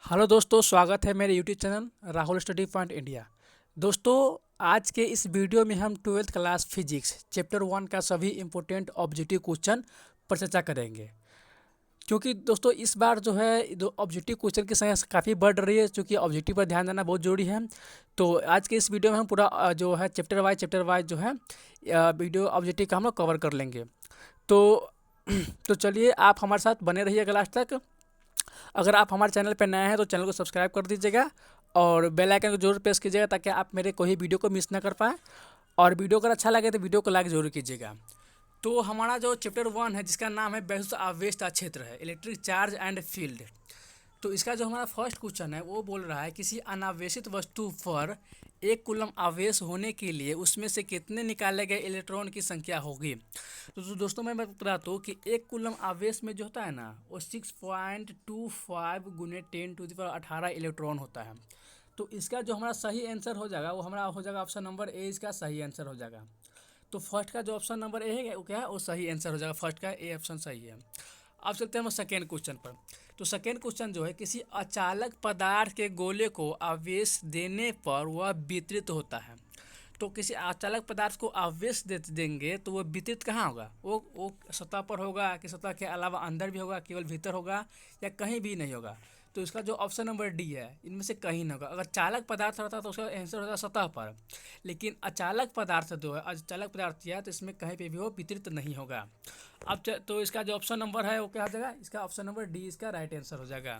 Hello दोस्तों, स्वागत है मेरे YouTube channel Rahul study point India. दोस्तों, आज के इस वीडियो में हम ट्वेल्थ क्लास फिजिक्स चैप्टर 1 का सभी इम्पोर्टेंट ऑब्जेक्टिव क्वेश्चन पर चर्चा करेंगे। क्योंकि दोस्तों इस बार जो है जो ऑब्जेक्टिव क्वेश्चन की संख्या काफ़ी बढ़ रही है, क्योंकि ऑब्जेक्टिव पर ध्यान देना बहुत जरूरी है। तो आज के इस वीडियो में हम पूरा जो है चैप्टर वाइज जो है वीडियो ऑब्जेक्टिव का हम लोग कवर कर लेंगे। तो तो चलिए, आप हमारे साथ बने रहिएगा लास्ट तक। अगर आप हमारे चैनल पर नए हैं तो चैनल को सब्सक्राइब कर दीजिएगा और बेल आइकन को जरूर प्रेस कीजिएगा, ताकि आप मेरे कोई वीडियो को मिस ना कर पाएँ। और वीडियो अगर अच्छा लगे तो वीडियो को लाइक जरूर कीजिएगा। तो हमारा जो चैप्टर 1 है, जिसका नाम है वैद्युत आवेश का क्षेत्र है, इलेक्ट्रिक चार्ज एंड फील्ड। तो इसका जो हमारा फर्स्ट क्वेश्चन है वो बोल रहा है, किसी अनावेशित वस्तु पर 1 कूलम आवेश होने के लिए उसमें से कितने निकाले गए इलेक्ट्रॉन की संख्या होगी। तो दोस्तों मैं बताता हूँ कि 1 कूलम आवेश में जो होता है ना, वो 6.25 गुने 10⁻18 इलेक्ट्रॉन होता है। तो इसका जो हमारा सही आंसर हो जाएगा वो हमारा हो जाएगा ऑप्शन नंबर ए, इसका सही आंसर हो जाएगा। तो फर्स्ट का जो ऑप्शन नंबर ए है वो क्या है, वो सही आंसर हो जाएगा। फर्स्ट का ए ऑप्शन सही है। अब चलते हैं हम सेकेंड क्वेश्चन पर। तो सेकेंड क्वेश्चन जो है, किसी अचालक पदार्थ के गोले को आवेश देने पर वह वितरित होता है। तो किसी अचालक पदार्थ को आवेश दे देंगे तो वह वितरित कहाँ होगा, वो सतह पर होगा कि सतह के अलावा अंदर भी होगा, केवल भीतर होगा, या कहीं भी नहीं होगा। तो इसका जो ऑप्शन नंबर डी है, इनमें से कहीं नहीं होगा। अगर चालक पदार्थ रहता तो उसका आंसर होता सतह पर, लेकिन अचालक पदार्थ जो है, अचालक पदार्थ किया तो इसमें कहीं पे भी वो वितरित नहीं होगा। अब तो इसका जो ऑप्शन नंबर है वो क्या हो जाएगा, इसका ऑप्शन नंबर डी इसका राइट आंसर हो जाएगा।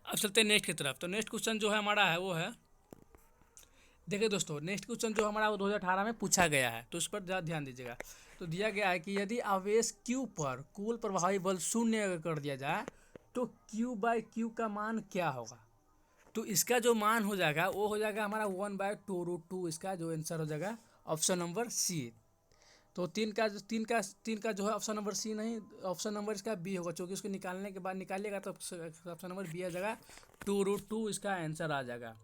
अब चलते हैं नेक्स्ट की तरफ। तो नेक्स्ट क्वेश्चन जो है हमारा है वो है, देखिए दोस्तों, नेक्स्ट क्वेश्चन जो हमारा वो 2018 में पूछा गया है, तो उस पर ज़्यादा ध्यान दीजिएगा। तो दिया गया है कि यदि आवेश Q पर कुल प्रभावी बल 0 अगर कर दिया जाए तो Q/Q का मान क्या होगा। तो इसका जो मान हो जाएगा वो हो जाएगा हमारा 1/2√2। इसका जो आंसर हो जाएगा ऑप्शन नंबर सी। तो तीन का जो है ऑप्शन नंबर सी नहीं, ऑप्शन नंबर इसका बी होगा, क्योंकि उसको निकालने के बाद निकालिएगा तो ऑप्शन नंबर बी आ जाएगा, 2√2 इसका आंसर आ जाएगा।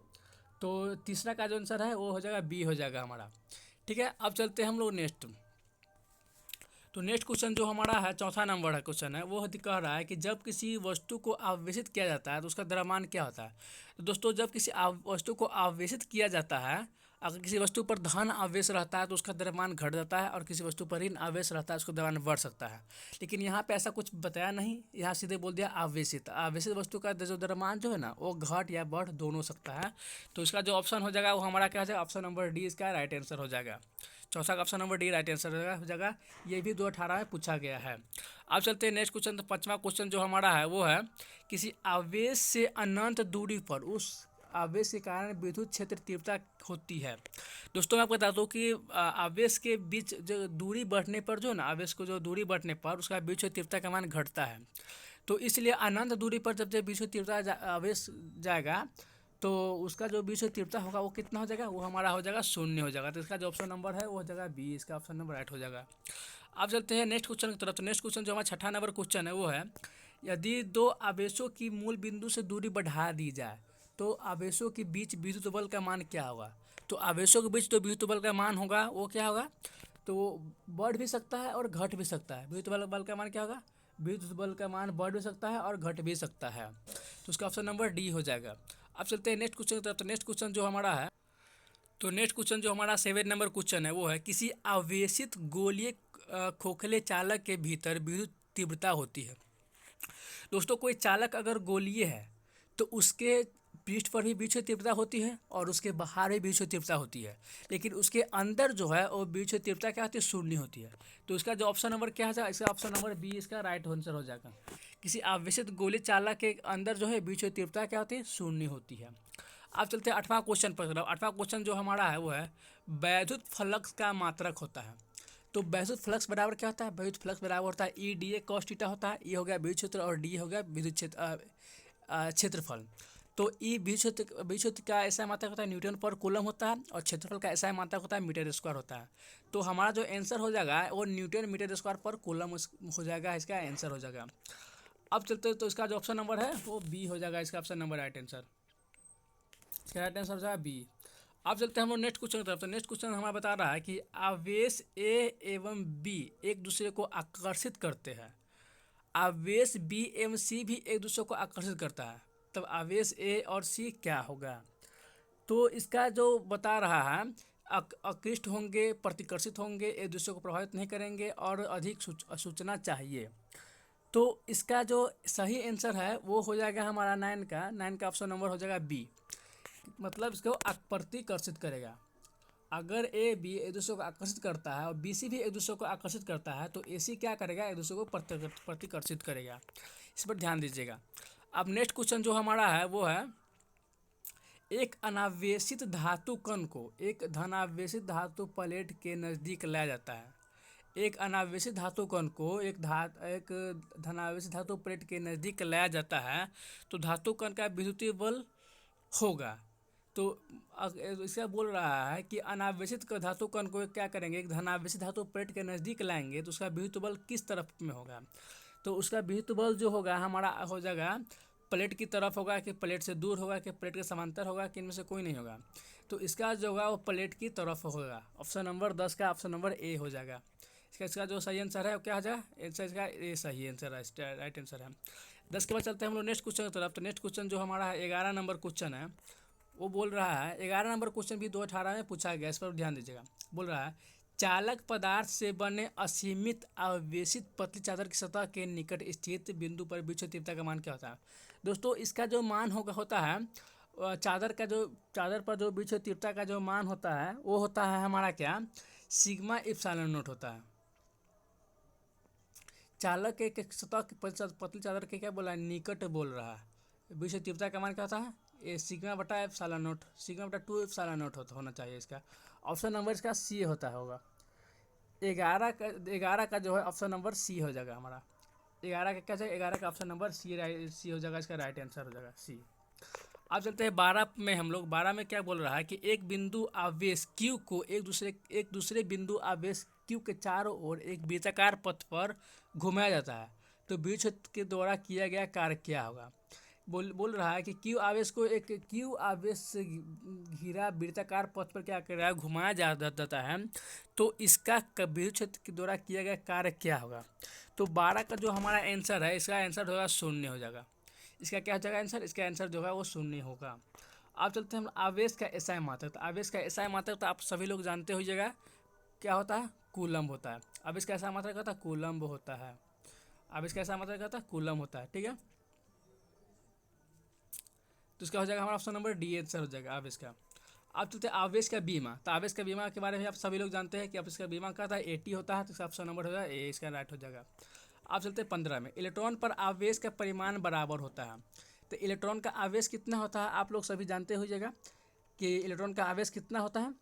तो तीसरा का जो आंसर है वो हो जाएगा बी हो जाएगा हमारा। ठीक है, अब चलते हैं हम लोग नेक्स्ट। तो नेक्स्ट क्वेश्चन जो हमारा है, चौथा नंबर है क्वेश्चन है, वो कह रहा है कि जब किसी वस्तु को आवेशित किया जाता है तो उसका द्रव्यमान क्या होता है। तो दोस्तों, जब किसी वस्तु को आवेशित किया जाता है, अगर किसी वस्तु पर धन आवेश रहता है तो उसका द्रव्यमान घट जाता है, और किसी वस्तु पर ऋण आवेश रहता है उसका द्रव्यमान बढ़ सकता है। लेकिन यहाँ पे ऐसा कुछ बताया नहीं, यहाँ सीधे बोल दिया आवेशित। आवेशित वस्तु का जो द्रव्यमान जो है ना, वो घट या बढ़ दोनों सकता है। तो इसका जो ऑप्शन हो जाएगा वो हमारा क्या हो जाएगा, ऑप्शन नंबर डी इसका राइट आंसर हो जाएगा। चौथा का option number D right answer हो जाएगा। ये भी 2018 में पूछा गया है। अब चलते हैं नेक्स्ट क्वेश्चन। तो पांचवा क्वेश्चन जो हमारा है वो है, किसी आवेश से अनंत दूरी पर उस आवेश के कारण विद्युत क्षेत्र तीव्रता होती है। दोस्तों मैं आपको बता दूं कि आवेश के बीच जो दूरी बढ़ने पर जो ना, आवेश को जो दूरी बढ़ने पर उसका बीच तीव्रता का मान घटता है। तो इसलिए अनंत दूरी पर जब बीच तीव्रता आवेश जाएगा तो उसका जो बीच तीव्रता होगा वो कितना हो जाएगा, वो हमारा हो जाएगा 0 हो जाएगा। तो इसका जो ऑप्शन नंबर है वो हो जाएगा बी, इसका ऑप्शन नंबर राइट हो जाएगा। अब चलते हैं नेक्स्ट क्वेश्चन की तरफ। तो नेक्स्ट क्वेश्चन जो हमारा छठा नंबर क्वेश्चन है वो है, यदि दो आवेशों की मूल बिंदु से दूरी बढ़ा दी जाए तो आवेशों के बीच विद्युत बल का मान क्या होगा। तो आवेशों के बीच जो विद्युत बल का मान होगा वो क्या होगा, तो वो बढ़ भी सकता है और घट भी सकता है। विद्युत बल का मान क्या होगा, विद्युत बल का मान बढ़ भी सकता है और घट भी सकता है। तो उसका ऑप्शन नंबर डी हो जाएगा। अब चलते हैं नेक्स्ट क्वेश्चन की तरफ। तो नेक्स्ट क्वेश्चन जो हमारा है, तो नेक्स्ट क्वेश्चन जो हमारा 7 नंबर क्वेश्चन है वो है, किसी आवेशित गोलीय खोखले चालक के भीतर विद्युत तीव्रता होती है। दोस्तों, कोई चालक अगर गोलीय है तो उसके पृष्ठ पर भी विद्युत तीव्रता होती है और उसके बाहर भी विद्युत तीव्रता होती है, लेकिन उसके अंदर जो है वो विद्युत तीव्रता क्या होती है, 0 होती है। तो इसका जो ऑप्शन नंबर क्या है, इसका ऑप्शन नंबर बी इसका राइट आंसर हो जाएगा। किसी आवेशित गोली चालक के अंदर जो है विद्युत तीव्रता क्या होती है, 0 होती है। अब चलते हैं 8वां क्वेश्चन पर। 8वां क्वेश्चन जो हमारा है वो है, वैद्युत फ्लक्स का मात्रक होता है। तो वैद्युत फ्लक्स बराबर क्या होता है, वैद्युत फ्लक्स बराबर होता है E D A cos theta होता है। ये हो गया विद्युत क्षेत्र और डी हो गया विद्युत क्षेत्रफल। तो ई विद्युत क्षेत्र का ऐसा मात्रक होता है न्यूटन पर कूलम होता है, और क्षेत्रफल का ऐसा मात्रक होता है मीटर स्क्वायर होता है। तो हमारा जो आंसर हो जाएगा वो न्यूटन मीटर स्क्वायर पर कूलम हो जाएगा, इसका आंसर हो जाएगा। अब चलते तो इसका जो ऑप्शन नंबर है वो बी हो जाएगा, इसका ऑप्शन नंबर राइट आंसर। इसका राइट आंसर हो जाएगा बी। अब चलते हैं हम लोग नेक्स्ट क्वेश्चन की तरफ। तो नेक्स्ट क्वेश्चन हमें बता रहा है कि आवेश ए एवं बी एक दूसरे को आकर्षित करते हैं। आवेश बी एवं सी भी एक दूसरे को आकर्षित करता है। तब आवेश ए और सी क्या होगा। तो इसका जो बता रहा है आकृष्ट होंगे, प्रतिकर्षित होंगे, एक दूसरे को प्रभावित नहीं करेंगे और अधिक सूचना चाहिए। तो इसका जो सही आंसर है वो हो जाएगा हमारा 9 का ऑप्शन नंबर हो जाएगा बी, मतलब इसको प्रतिकर्षित करेगा। अगर ए बी एक दूसरे को आकर्षित करता है और बी सी भी एक दूसरे को आकर्षित करता है तो ए सी क्या करेगा, एक दूसरे को प्रतिकर्षित करेगा। इस पर ध्यान दीजिएगा। अब नेक्स्ट क्वेश्चन जो हमारा है वो है, एक अनावेशित धातु कण को एक धनावेशित धातु प्लेट के नज़दीक लाया जाता है। एक अनावेशित धातु कण को एक धनावेशित धातु प्लेट के नज़दीक लाया जाता है तो धातु कण का विद्युतीय बल होगा। तो इसका बोल रहा है कि अनावेशित धातु कण को क्या करेंगे, एक धनावेशित धातु प्लेट के नज़दीक लाएंगे तो उसका विद्युत बल किस तरफ में होगा। तो उसका विद्युत बल जो होगा हमारा हो जाएगा प्लेट की तरफ होगा कि प्लेट से दूर होगा कि प्लेट के समांतर होगा कि इनमें से कोई नहीं होगा। तो इसका जो होगा वो प्लेट की तरफ होगा। ऑप्शन नंबर 10 का ऑप्शन नंबर ए हो जाएगा। इसका जो सही आंसर है वो क्या हो जाएगा, आंसर इसका ए सही आंसर है, राइट आंसर है। 10 के बाद चलते हैं हम लोग नेक्स्ट क्वेश्चन की तरफ। तो नेक्स्ट क्वेश्चन जो हमारा 11 नंबर क्वेश्चन है वो बोल रहा है, 11 नंबर क्वेश्चन भी 2018 में पूछा गया, इस पर ध्यान दीजिएगा। बोल रहा है चालक पदार्थ से बने असीमित आवेशित पतली चादर की सतह के निकट स्थित बिंदु पर विक्षेप तीव्रता का मान क्या होता है। दोस्तों इसका जो मान होता है चादर पर जो विक्षेप तीव्रता का जो मान होता है वो होता है हमारा क्या, सिग्मा एप्सिलॉन नॉट होता है। चालक के सतह की पतली चादर के क्या बोला है, निकट बोल रहा है। विक्षेप तीव्रता का मान क्या होता है, ये सिग्मा बटा एप्सिलॉन नॉट, सिग्मा बटा 2 एप्सिलॉन नॉट होना चाहिए। इसका ऑप्शन नंबर इसका सी होगा। 11 का जो है ऑप्शन नंबर सी हो जाएगा हमारा। 11 का क्या है, 11 का ऑप्शन नंबर सी हो जाएगा, इसका राइट आंसर हो जाएगा सी। अब चलते हैं 12 में। हम लोग 12 में क्या बोल रहा है कि एक बिंदु आवेश Q को एक दूसरे बिंदु आवेश Q के चारों ओर एक वृत्ताकार पथ पर घुमाया जाता है तो विक्षेप के द्वारा किया गया कार्य क्या होगा। बोल रहा है कि Q आवेश को एक Q आवेश से घिरा वृत्ताकार पथ पर क्या कर रहा है, घुमाया जाता है तो इसका विक्षेप के द्वारा किया गया कार्य क्या होगा। तो 12 का जो हमारा आंसर है इसका आंसर होगा 0 हो जाएगा। इसका क्या हो जाएगा आंसर, इसका आंसर जो है वो 0 होगा। अब चलते हैं हम आवेश का एसआई मात्रक। तो आवेश का एसआई मात्रक तो आप सभी लोग जानते होइएगा क्या होता है, कूलम्ब होता है। आवेश का एसआई मात्रक होता है कूलम्ब होता है। आवेश का एसआई मात्रक होता है कूलम्ब होता है, ठीक है। तो इसका हो जाएगा हमारा ऑप्शन नंबर डी आंसर हो जाएगा आवेश का। अब चलते हैं आवेश का बीमा। तो आवेश का बीमा के बारे में आप सभी लोग जानते हैं कि अब इसका बीमा क्या था, 80 होता है। तो इसका ऑप्शन नंबर हो जाएगा ए, इसका राइट हो जाएगा। अब चलते हैं 15 में। इलेक्ट्रॉन पर आवेश का परिमाण बराबर होता है। तो इलेक्ट्रॉन का आवेश कितना होता है आप लोग सभी जानते होइएगा कि इलेक्ट्रॉन का आवेश कितना होता है।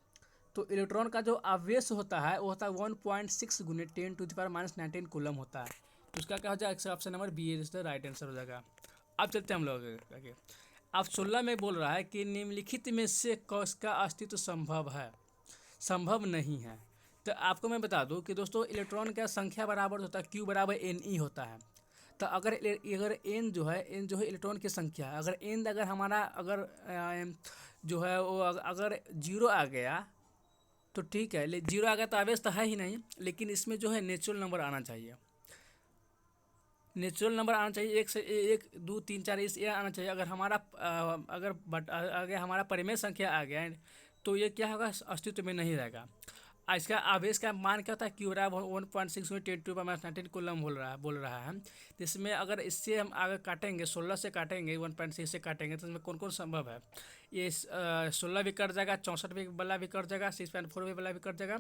तो इलेक्ट्रॉन का जो आवेश होता है वो होता है 1.6 × 10⁻⁹ कूलम होता है। तो उसका क्या हो जाएगा, इसका option number B is the right answer हो जाएगा। अब चलते हैं हम लोग आगे। अब 16 में बोल रहा है कि निम्नलिखित में से किसका अस्तित्व संभव नहीं है। तो आपको मैं बता दूं कि दोस्तों इलेक्ट्रॉन का संख्या बराबर होता है Q बराबर Ne होता है। तो अगर n जो है इलेक्ट्रॉन की संख्या, अगर n अगर हमारा जो है वो अगर 0 आ गया तो ठीक है, 0 आ गया तो आवेश तो है ही नहीं, लेकिन इसमें जो है नेचुरल नंबर आना चाहिए। नेचुरल नंबर आना चाहिए 1 से 1 2 3 4 इस ये आना चाहिए। अगर हमारा परिमेय संख्या आ गया तो ये क्या होगा, अस्तित्व में नहीं रहेगा। इसका आवेश का मान क्या होता है, Q बराबर 1.6 × 10⁻⁹ कूलम बोल रहा है। तो इसमें अगर इससे हम आगे काटेंगे, 16 से काटेंगे, 1.6 से काटेंगे तो इसमें कौन कौन संभव है। ये 16 भी कट जाएगा, 64 वाला भी कट जाएगा, 6.4 वाला भी कट जाएगा,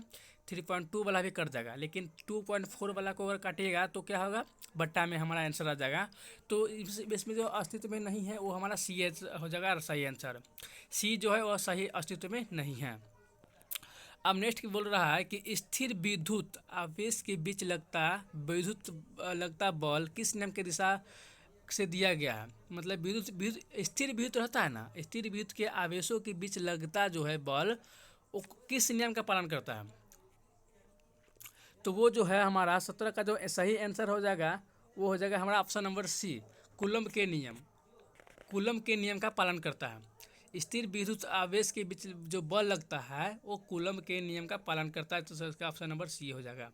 3.2 वाला भी कट जाएगा। लेकिन 2.4 वाला को अगर काटिएगा तो क्या होगा, बट्टा में हमारा आंसर आ जाएगा। तो इसमें जो अस्तित्व में नहीं है वो हमारा सी हो जाएगा सही आंसर। सी जो है वह सही अस्तित्व में नहीं है। अब नेक्स्ट बोल रहा है कि स्थिर विद्युत आवेश के बीच लगता बल किस नियम के दिशा से दिया गया है। मतलब स्थिर विद्युत रहता है ना, स्थिर विद्युत के आवेशों के बीच लगता जो है बल वो किस नियम का पालन करता है। तो वो जो है हमारा 17 का जो सही आंसर हो जाएगा वो हो जाएगा हमारा ऑप्शन नंबर सी, कूलम्ब के नियम का पालन करता है। स्थिर विद्युत आवेश के बीच जो बल लगता है वो कूलम्ब के नियम का पालन करता है। तो इसका ऑप्शन नंबर सी हो जाएगा।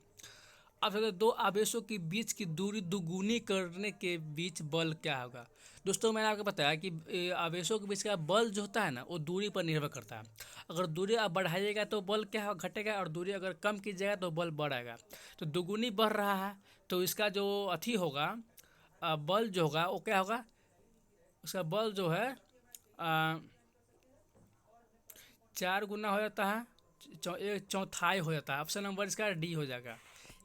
अब अगर दो आवेशों के बीच की दूरी दुगुनी करने के बीच बल क्या होगा। दोस्तों मैंने आपको बताया कि आवेशों के बीच का बल जो होता है ना वो दूरी पर निर्भर करता है। अगर दूरी आप बढ़ाइएगा तो बल क्या होगा, घटेगा, और दूरी अगर कम कीजिएगा तो बल बढ़ेगा। तो दुगुनी बढ़ रहा है तो इसका जो अथी होगा, बल जो होगा वो क्या होगा, उसका बल जो है अ, 4 गुना हो जाता है, एक चौथाई हो जाता है। ऑप्शन नंबर इसका डी हो जाएगा।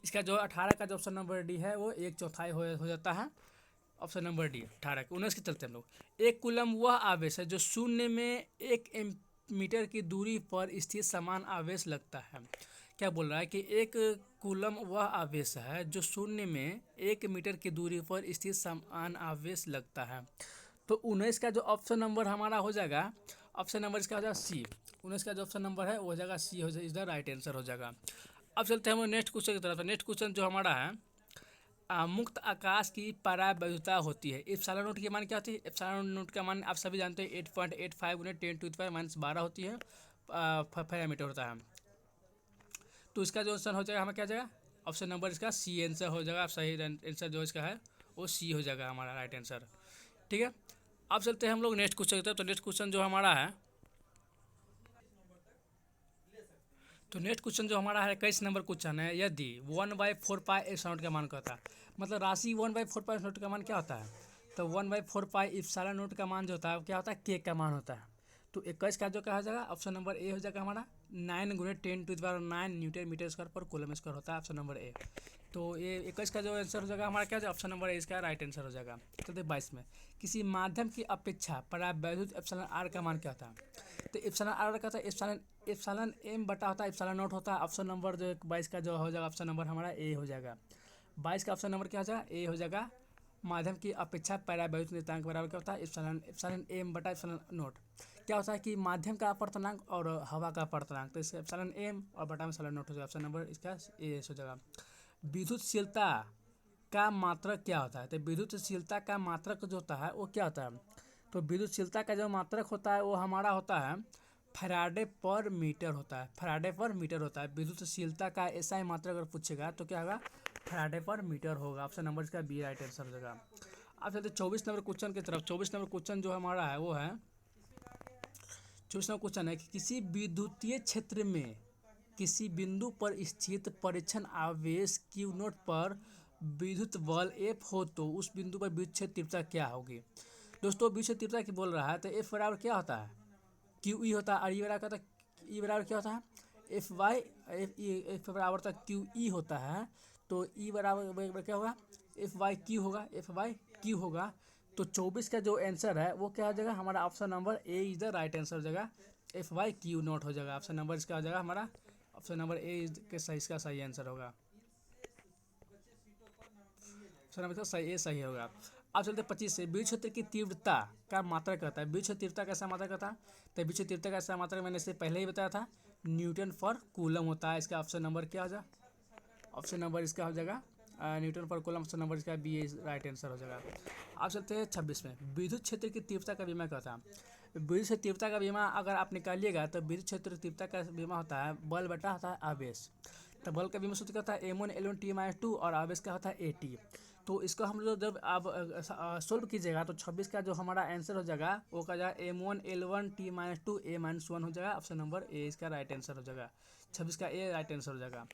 इसका जो 18 का जो ऑप्शन नंबर डी है वो एक चौथाई हो जाता है। ऑप्शन नंबर डी 18 19 के चलते हम लोग। एक कूलम वह आवेश है जो शून्य में 1 मीटर की दूरी पर स्थित समान आवेश लगता है। क्या बोल रहा है कि एक कूलम वह आवेश है जो शून्य में 1 मीटर की दूरी पर स्थित समान आवेश लगता है। तो 19 का जो ऑप्शन नंबर हमारा हो जाएगा, ऑप्शन नंबर इसका हो जाएगा सी। 19 का जो ऑप्शन नंबर है वो हो जाएगा सी, हो जाएगा, इज द राइट आंसर हो जाएगा। अब चलते हैं हम नेक्स्ट क्वेश्चन की तरफ। नेक्स्ट क्वेश्चन जो हमारा है, मुक्त आकाश की परावैधुता होती है। एप्सिलॉन नोट की मान क्या होती है। एप्सिलॉन नोट का मान आप सभी जानते हैं 8.85 गुने 10⁻⁻12 होती है, पैरामीटर होता है। तो इसका जो आंसर हो जाएगा हमारा क्या जाएगा, ऑप्शन नंबर इसका सी आंसर हो जाएगा। सही आंसर जो इसका है वो सी हो जाएगा हमारा राइट आंसर। ठीक है, अब चलते हैं हम लोग नेक्स्ट क्वेश्चन की तरफ। तो नेक्स्ट क्वेश्चन जो हमारा है, तो नेक्स्ट क्वेश्चन जो हमारा है 21 नंबर क्वेश्चन है। यदि 1/4 पाई एप्सिलॉन का मान क्या होता है, मतलब राशि 1/4 पाई एप्सिलॉन का मान क्या होता है। तो 1/4 पाई एप्सिलॉन नोट का मान जो होता है वो क्या होता है, के का मान होता है। तो 21 का जो क्या हो जाएगा, ऑप्शन नंबर ए हो जाएगा हमारा 9 गुने 10⁻9 न्यूटन मीटर स्क्वायर पर कूलम स्क्वायर होता है, ऑप्शन नंबर ए। तो ये 21 का जो आंसर हो जाएगा हमारा क्या हो जाएगा, ऑप्शन नंबर ए इसका राइट आंसर हो जाएगा। चलते 22 में, किसी माध्यम की अपेक्षा परावैद्युत एप्सिलॉन आर का मान क्या होता है। तो एप्सिलॉन आर का था एप्सिलॉन एम बटा होता है एप्सिलॉन नॉट होता है। ऑप्शन नंबर जो 22 का जो हो जाएगा ऑप्शन नंबर हमारा ए हो जाएगा। 22 का ऑप्शन नंबर क्या हो जाएगा, ए हो जाएगा। माध्यम की अपेक्षा परावैद्युत निर्देशांक बराबर क्या होता है, एप्सिलॉन एप्सिलॉन एम बटा एप्सिलॉन नोट। क्या होता है कि माध्यम का अपर्तनांक और हवा का अपर्तनांक, तो इसका एप्सिलॉन एम और बटा में एप्सिलॉन नोट हो जाएगा। ऑप्शन नंबर इसका ए हो जाएगा। विद्युतशीलता का मात्रक क्या होता है। तो विद्युतशीलता का मात्रक जो होता है वो क्या होता है। तो विद्युतशीलता का जो मात्रक होता है वो हमारा होता है फैराडे पर मीटर होता है। फैराडे पर मीटर होता है विद्युतशीलता का। ऐसा ही मात्रक अगर पूछेगा तो क्या होगा, फैराडे पर मीटर होगा। ऑप्शन नंबर इसका बी राइट आंसर हो जाएगा। अब चलते 24 नंबर क्वेश्चन की तरफ। 24 नंबर क्वेश्चन जो हमारा है वो है, 24 नंबर क्वेश्चन है कि किसी विद्युतीय क्षेत्र में किसी बिंदु पर स्थित परीक्षण आवेश क्यू नोट पर विद्युत बल एफ हो तो उस बिंदु पर विद्युत क्षेत्र तीव्रता क्या होगी। दोस्तों विद्युत क्षेत्र तीव्रता की बोल रहा है तो एफ बराबर क्या होता है, क्यू ई होता है। और ई बराबर क्या होता है, ई बराबर क्या होता है, एफ वाई। एफ बराबर तक क्यू ई होता है। तो ई बराबर क्या होगा, एफ वाई क्यू होगा, एफ वाई क्यू होगा। तो 24 का जो आंसर है वो क्या हो जाएगा हमारा, option number A is the right answer हो जाएगा। एफ वाई क्यू नॉट हो जाएगा। ऑप्शन नंबर इसका हो जाएगा हमारा, ऑप्शन नंबर ए के सही, इसका सही आंसर होगा। ऑप्शन नंबर इसका सही, ए सही होगा। अब चलते 25 से, विद्युत क्षेत्र की तीव्रता का मात्रक कहता है। विद्युत क्षेत्र तीव्रता कैसा मात्रक होता है। तो विद्युत क्षेत्र तीव्रता कैसा मात्रक मैंने इससे पहले ही बताया था, न्यूटन पर कूलम होता है। इसका ऑप्शन नंबर क्या हो जाएगा, ऑप्शन नंबर इसका हो जाएगा न्यूटन पर कूलम। ऑप्शन नंबर इसका बी राइट आंसर हो जाएगा। अब चलते हैं 26 में, विद्युत क्षेत्र की तीव्रता का बीमा क्या होता है। विद्युत क्षेत्र तीव्रता का बीमा अगर आप निकालिएगा तो विद्युत क्षेत्र तीव्रता का बीमा होता है बल बटा होता है आवेश। तो बल का बीमा सूत्र क्या होता है, M1L1T-2 और आवेश का होता है AT। तो इसको हम लोग जब आप सोल्व कीजिएगा तो 26 का जो हमारा आंसर हो जाएगा वो का जाएगा M1L1T-2 A-1 हो जाएगा। ऑप्शन नंबर ए इसका राइट आंसर हो जाएगा। 26 का ए राइट आंसर हो जाएगा।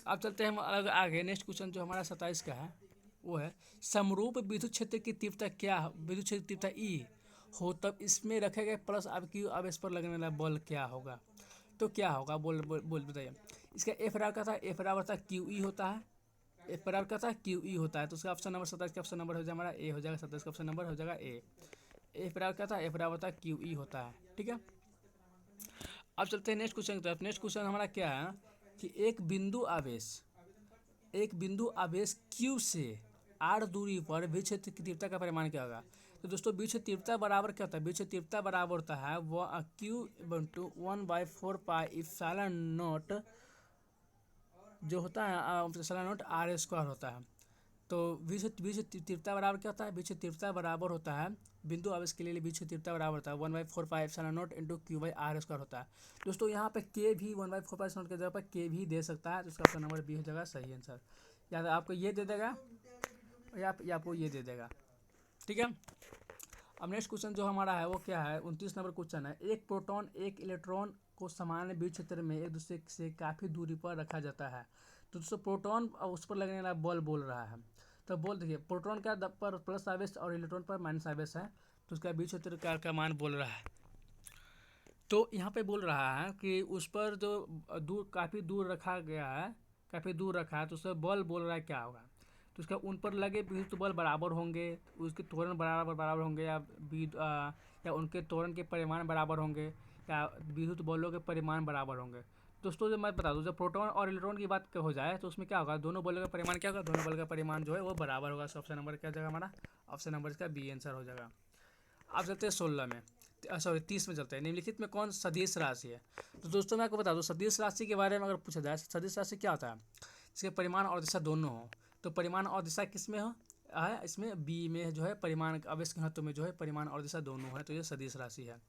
अब चलते हैं हम आगे। नेक्स्ट क्वेश्चन जो हमारा 27 का है वो है, समरूप विद्युत क्षेत्र की तीव्रता क्या, विद्युत क्षेत्र तीव्रता ई हो तब इसमें रखे गए प्लस अब क्यू आवेश पर लगने वाला बल क्या होगा। तो क्या होगा, बोल बोल, बोल बताइए। इसका एफ बराबर का था, एफ बराबर था क्यू ई होता है। एफ बराबर का था क्यू ई होता है। तो उसका ऑप्शन नंबर 27 का ऑप्शन नंबर हो जाएगा हमारा ए हो जाएगा। 27 का ऑप्शन नंबर हो जाएगा ए। एफ बराबर का था, एफ बराबर था क्यू ई होता है। ठीक है, अब चलते हैं नेक्स्ट क्वेश्चन की तरफ। नेक्स्ट क्वेश्चन हमारा क्या है कि एक बिंदु आवेश Q से R दूरी पर विद्युत क्षेत्र की तीव्रता का परिमाण क्या होगा। तो दोस्तों विद्युत क्षेत्र तीव्रता बराबर क्या होता है, विद्युत क्षेत्र तीव्रता बराबर होता है वो Q/1/4 पाई एप्सिलॉन नॉट जो होता है एप्सिलॉन नॉट R² होता है। तो बीच तीव्रता बराबर क्या होता है, बीच तीव्रता बराबर होता है बिंदु आवेश के लिए बीच तीव्रता बराबर होता है 1/4πε0 इंटू Q/r² होता है। दोस्तों यहाँ पे के भी 1/4πε0 की जगह पर के भी दे सकता है, तो इसका ऑप्शन नंबर बी हो जाएगा सही आंसर। या तो आपको ये दे देगा या आपको ये दे देगा, ठीक है। अब नेक्स्ट क्वेश्चन जो हमारा है वो क्या है, 29 नंबर क्वेश्चन है। एक प्रोटॉन एक इलेक्ट्रॉन को समान विद्युत क्षेत्र में एक दूसरे से काफ़ी दूरी पर रखा जाता है। तो दोस्तों प्रोटॉन उस पर लगने वाला बल बोल रहा है। तो बोल देखिए प्रोटॉन का पर प्लस आवेश और इलेक्ट्रॉन पर माइनस आवेश है, तो उसका विद्युत क्षेत्र का मान बोल रहा है। तो यहाँ पे बोल रहा है कि उस पर जो काफ़ी दूर रखा गया है, काफ़ी दूर रखा है, तो उसका बल बोल रहा है क्या होगा। तो उसका उन पर लगे विद्युत बल बराबर होंगे, उसके त्वरण बराबर होंगे, या उनके त्वरण के परिमाण बराबर होंगे, या विद्युत बलों के परिमाण बराबर होंगे। दोस्तों जो मैं बता दूं, जब प्रोटॉन और इलेक्ट्रॉन की बात हो जाए तो उसमें क्या होगा, दोनों बलों का परिमाण क्या होगा, दोनों बलों का परिमाण जो है वो बराबर होगा। ऑप्शन नंबर क्या जगह हमारा, ऑप्शन नंबर इसका बी आंसर हो जाएगा। अब चलते हैं 16 में, सॉरी 30 में चलते हैं। निम्नलिखित में कौन सदिश राशि है। तो दोस्तों मैं आपको बता दूं, सदिश राशि के बारे में अगर पूछा जाए, सदिश राशि क्या होता है, इसके परिमाण और दिशा दोनों हो। तो परिमाण और दिशा किस में हो है, इसमें बी में जो है परिमाण आवेश घनत्व में जो है परिमाण और दिशा दोनों है, तो ये सदिश राशि है।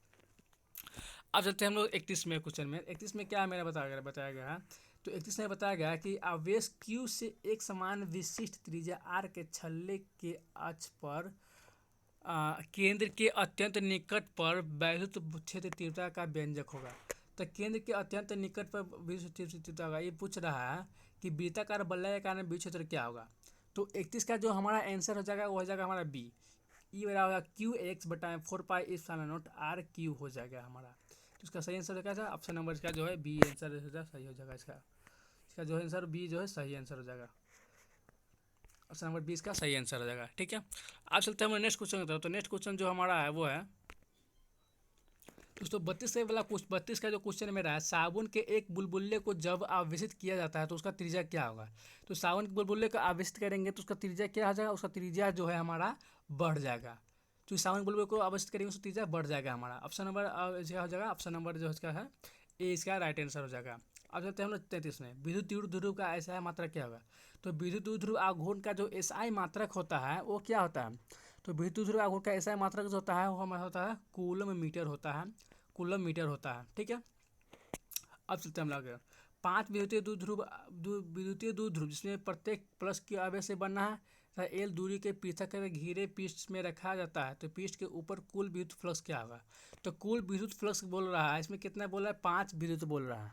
अब चलते हैं हम लोग 31 में क्वेश्चन में। 31 में क्या मेरा बताया गया है, तो 31 में बताया गया है कि आवेश Q से एक समान विशिष्ट त्रिज्या R के छल्ले के अक्ष पर केंद्र के अत्यंत निकट पर वैद्युत क्षेत्र तीव्रता का व्यंजक होगा। तो केंद्र के अत्यंत निकट पर विद्युत तीव्रता होगा। ये पूछ रहा है कि वृत्ताकार बल्ले के कारण विद्युत क्षेत्र क्या होगा। तो 31 का जो हमारा आंसर हो जाएगा वो हो जाएगा हमारा बी, ई बराबर होगा Q(x/4πε0r3) हो जाएगा हमारा। तो इसका सही आंसर क्या है, ऑप्शन नंबर इसका जो है बी आंसर सही हो जाएगा। इसका जो आंसर बी जो है सही आंसर हो जाएगा, ऑप्शन नंबर 20 का सही आंसर हो जाएगा, ठीक है। अब चलते हैं हम नेक्स्ट क्वेश्चन की तरफ। तो नेक्स्ट क्वेश्चन जो हमारा है वो है दोस्तों 32 का जो क्वेश्चन मेरा है, साबुन के एक बुलबुले को जब आवेशित किया जाता है तो उसका त्रिज्या क्या होगा। तो साबुन के बुलबुले को आवेशित करेंगे तो उसका त्रिज्या क्या हो जाएगा, उसका त्रिज्या जो है हमारा बढ़ जाएगा। तो साबुन के बुलबुले को आवेशित करेंगे उसका त्रिज्या बढ़ जाएगा हमारा। ऑप्शन नंबर इसका हो जाएगा, ऑप्शन नंबर जो इसका है ए इसका राइट आंसर हो जाएगा। अब चलते हैं हम लोग 33 में। विद्युत तीव्र ध्रुव का ऐसा मात्रा क्या होगा। तो विद्युत ध्रुव आघूर्ण का जो एसआई मात्रक होता है वो क्या होता है। तो विद्युत ध्रुव आघूर्ण का एसआई मात्रक जो होता है वो हमारा होता है कूलम मीटर होता है, कूलम मीटर होता है, ठीक है। अब चलते हैं हम लोग 5 विद्युतीय द्विध्रुव जिसमें प्रत्येक प्लस की आवेश से बनना है तथा एल दूरी के पृथक घिरे पृष्ठ में रखा जाता है। तो पृष्ठ के ऊपर कुल विद्युत फ्लक्स क्या होगा। तो कुल विद्युत फ्लक्स बोल रहा है, इसमें कितना बोल रहा है, 5 विद्युत बोल रहा है।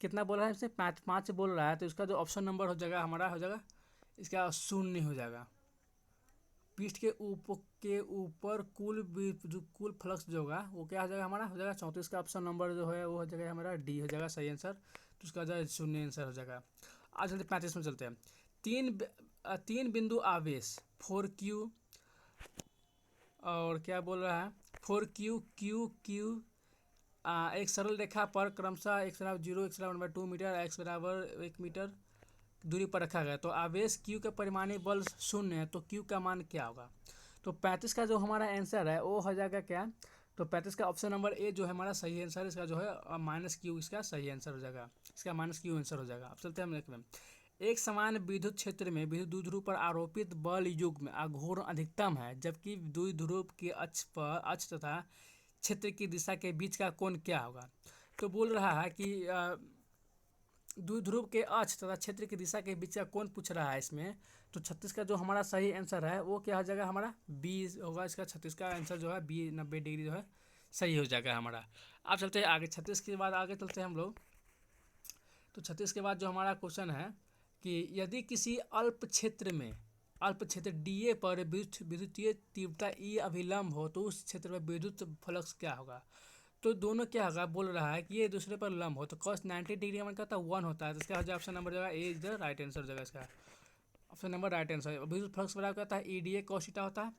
कितना बोल रहा है, इसमें 5 बोल रहा है। तो इसका जो ऑप्शन नंबर हो जाएगा हमारा हो जाएगा इसका 0 हो जाएगा। पृष्ठ के ऊपर कुल फ्लक्स जो होगा वो क्या हो जाएगा हमारा, हो जाएगा 34 का ऑप्शन नंबर जो है वो हो जाएगा हमारा डी हो जाएगा सही आंसर। तो उसका जो है 0 आंसर हो जाएगा। आज चलते 35 में चलते हैं। तीन बिंदु आवेश 4Q और क्या बोल रहा है 4Q Q एक सरल रेखा पर क्रमशः x/0 x/1/2 metre x = 1 metre दूरी पर रखा गया। तो आवेश Q का परिमाणी बल 0 है, तो Q का मान क्या होगा। तो 35 का जो हमारा आंसर है वो हो जाएगा क्या, तो 35 का ऑप्शन नंबर ए जो है हमारा सही आंसर, इसका जो है -Q इसका सही आंसर हो जाएगा, इसका -Q आंसर हो जाएगा। अब चलते हैं हम नेक्स्ट में। एक समान विद्युत क्षेत्र में विद्युत द्विध्रुव पर आरोपित बल युग्म आघूर्ण अधिकतम है, जबकि द्विध्रुव के अक्ष तथा क्षेत्र की दिशा के बीच का कोण क्या होगा। तो बोल रहा है कि द्विध्रुव के अक्ष तथा क्षेत्र की दिशा के बीच का कोण पूछ रहा है इसमें। तो 36 का जो हमारा सही आंसर है वो क्या हो जाएगा हमारा बी होगा, इसका 36 का आंसर जो है बी 90 डिग्री जो है सही हो जाएगा हमारा। अब चलते हैं आगे 36 के बाद आगे चलते हैं हम लोग। तो 36 के बाद जो हमारा क्वेश्चन है कि यदि किसी अल्प क्षेत्र डीए पर विद्युतीय तीव्रता ई अभिलंब हो तो उस क्षेत्र में विद्युत फ्लक्स क्या होगा। तो दोनों क्या होगा, बोल रहा है कि ये दूसरे पर लंब हो तो cos 90 डिग्री का मतलब 1 होता है। तो इसका हो जाएगा ऑप्शन नंबर जो है ए इज द राइट आंसर हो जाएगा, इसका ऑप्शन नंबर राइट आंसर। विद्युत फ्लक्स बराबर क्या होता है E D A cos theta होता है,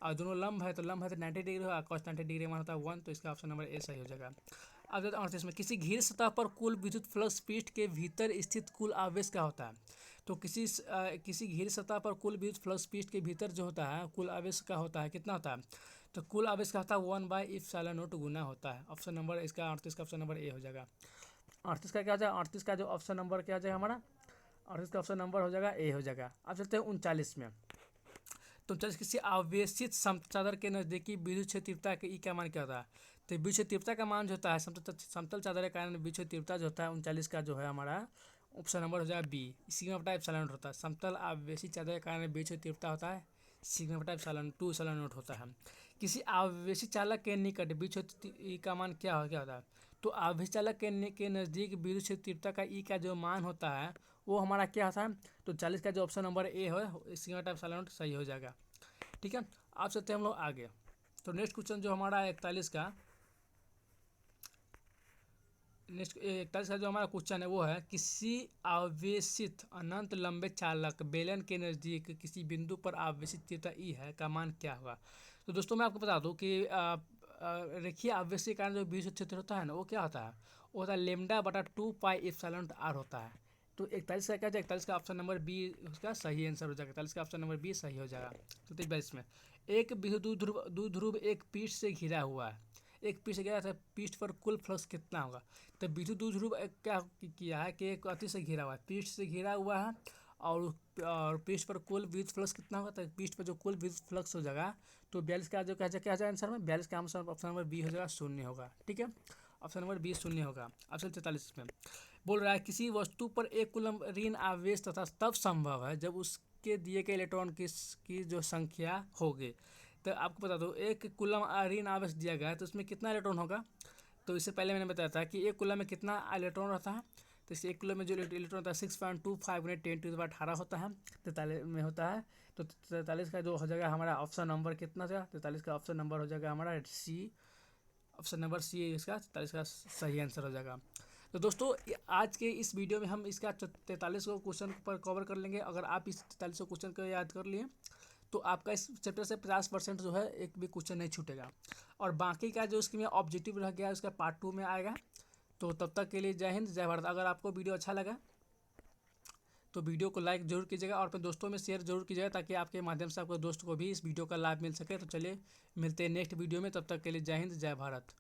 और दोनों लंब है तो 90 डिग्री होगा, cos 90 डिग्री मान होता है 1, तो इसका ऑप्शन नंबर ए सही हो जाएगा। अब 38 में किसी घिर सतह पर कुल विद्युत फ्लक्स पृष्ठ के भीतर स्थित कुल आवेश क्या होता है। तो किसी घिर सतह पर कुल विद्युत फ्लक्स पृष्ठ के भीतर जो होता है कुल आवेश का होता है कितना होता है, तो कुल आवेश का होता है 1/ε0 गुना होता है। ऑप्शन नंबर इसका 38 का ऑप्शन नंबर ए हो जाएगा। 38 का क्या हो जाएगा, 38 का जो ऑप्शन नंबर क्या हो जाएगा हमारा और इसका ऑप्शन नंबर हो जाएगा ए हो जाएगा। अब चलते हैं 39 में। तो 39 किसी आवेशित चादर के नज़दीकी विद्युत क्षेत्र तीव्रता के ई का मान क्या होता है? तो विद्युत क्षेत्र तीव्रता का मान जो होता है समतल चादर के कारण विद्युत क्षेत्र तीव्रता जो होता है 39 का जो है हमारा ऑप्शन नंबर हो जाएगा बी, सिग्मा बटा एप्सिलॉन नॉट होता है। समतल आवेशित चादर के कारण विद्युत क्षेत्र तीव्रता होता है सिग्मा बटा एप्सिलॉन 2 एप्सिलॉन नॉट होता है। किसी आवेशित चालक के निकट विद्युत क्षेत्र ई का मान क्या होता है? तो आवेशित चालक के नज़दीक विद्युत क्षेत्र तीव्रता का ई का जो मान होता है वो हमारा क्या होता है? तो 40 का जो ऑप्शन नंबर ए है सिग्मा बटा एप्सिलॉन नॉट सही हो जाएगा। ठीक है, आप चलते हैं हम लोग आगे। तो नेक्स्ट क्वेश्चन जो हमारा 41 का जो हमारा क्वेश्चन है वो है किसी आवेशित अनंत लंबे चालक बेलन के नज़दीक किसी बिंदु पर आवेशित तीव्रता ई है का मान क्या होगा? तो दोस्तों मैं आपको बता दूं कि रेखीय आवेश के कारण जो विद्युत क्षेत्र होता है ना वो क्या होता है? वो होता है लेमडा बटा 2 पाई एप्सिलॉन आर होता है। तो 41 का क्या है? 41 का ऑप्शन नंबर बी उसका सही आंसर हो जाएगा। 41 का ऑप्शन नंबर बी सही हो जाएगा। तो 42 में एक विद्युत ध्रुव एक पीठ से घिरा हुआ है, एक पीठ से घिरा था, पीठ पर कुल फ्लक्स कितना होगा? तो विद्युत ध्रुव क्या किया है कि एक अति से घिरा हुआ है, पीठ से घिरा हुआ है और पृष्ठ पर कुल विद्युत फ्लक्स कितना होगा? तो पृष्ठ पर जो कुल विद्युत फ्लक्स हो जाएगा तो 42 का जो क्या जाएगा आंसर में? 42 का आंसर ऑप्शन नंबर बी हो जाएगा, शून्य होगा। ठीक है, ऑप्शन नंबर बी शून्य होगा। अब चल 43 में बोल रहा है किसी वस्तु पर एक कूलम ऋण आवेश तथा तब संभव है जब उसके दिए गए इलेक्ट्रॉन की जो संख्या होगी। तो आपको बता दो एक कूलम ऋण आवेश दिया गया है तो उसमें कितना इलेक्ट्रॉन होगा? तो इससे पहले मैंने बताया था कि एक कूलम में कितना इलेक्ट्रॉन रहता है। तो इस एक कूलम में जो इलेक्ट्रॉन होता है 6.25 × 10⁻18 होता है, 43 में होता है। तो 43 का जो हो जाएगा हमारा ऑप्शन नंबर कितना हो जाएगा? 43 का ऑप्शन नंबर हो जाएगा हमारा सी, ऑप्शन नंबर सी है इसका 43 का सही आंसर हो जाएगा। तो दोस्तों आज के इस वीडियो में हम इसका 43 को क्वेश्चन पर कवर कर लेंगे। अगर आप इस 43 क्वेश्चन को याद कर लिए तो आपका इस चैप्टर से 50% जो है एक भी क्वेश्चन नहीं छूटेगा। और बाकी का जो इसके में ऑब्जेक्टिव रह गया उसका पार्ट 2 में आएगा। तो तब तक के लिए जय हिंद जय भारत। अगर आपको वीडियो अच्छा लगा तो वीडियो को लाइक जरूर कीजिएगा और अपने दोस्तों में शेयर जरूर कीजिएगा ताकि आपके माध्यम से आपके दोस्त को भी इस वीडियो का लाभ मिल सके। तो चलिए मिलते हैं नेक्स्ट वीडियो में, तब तक के लिए जय हिंद जय भारत।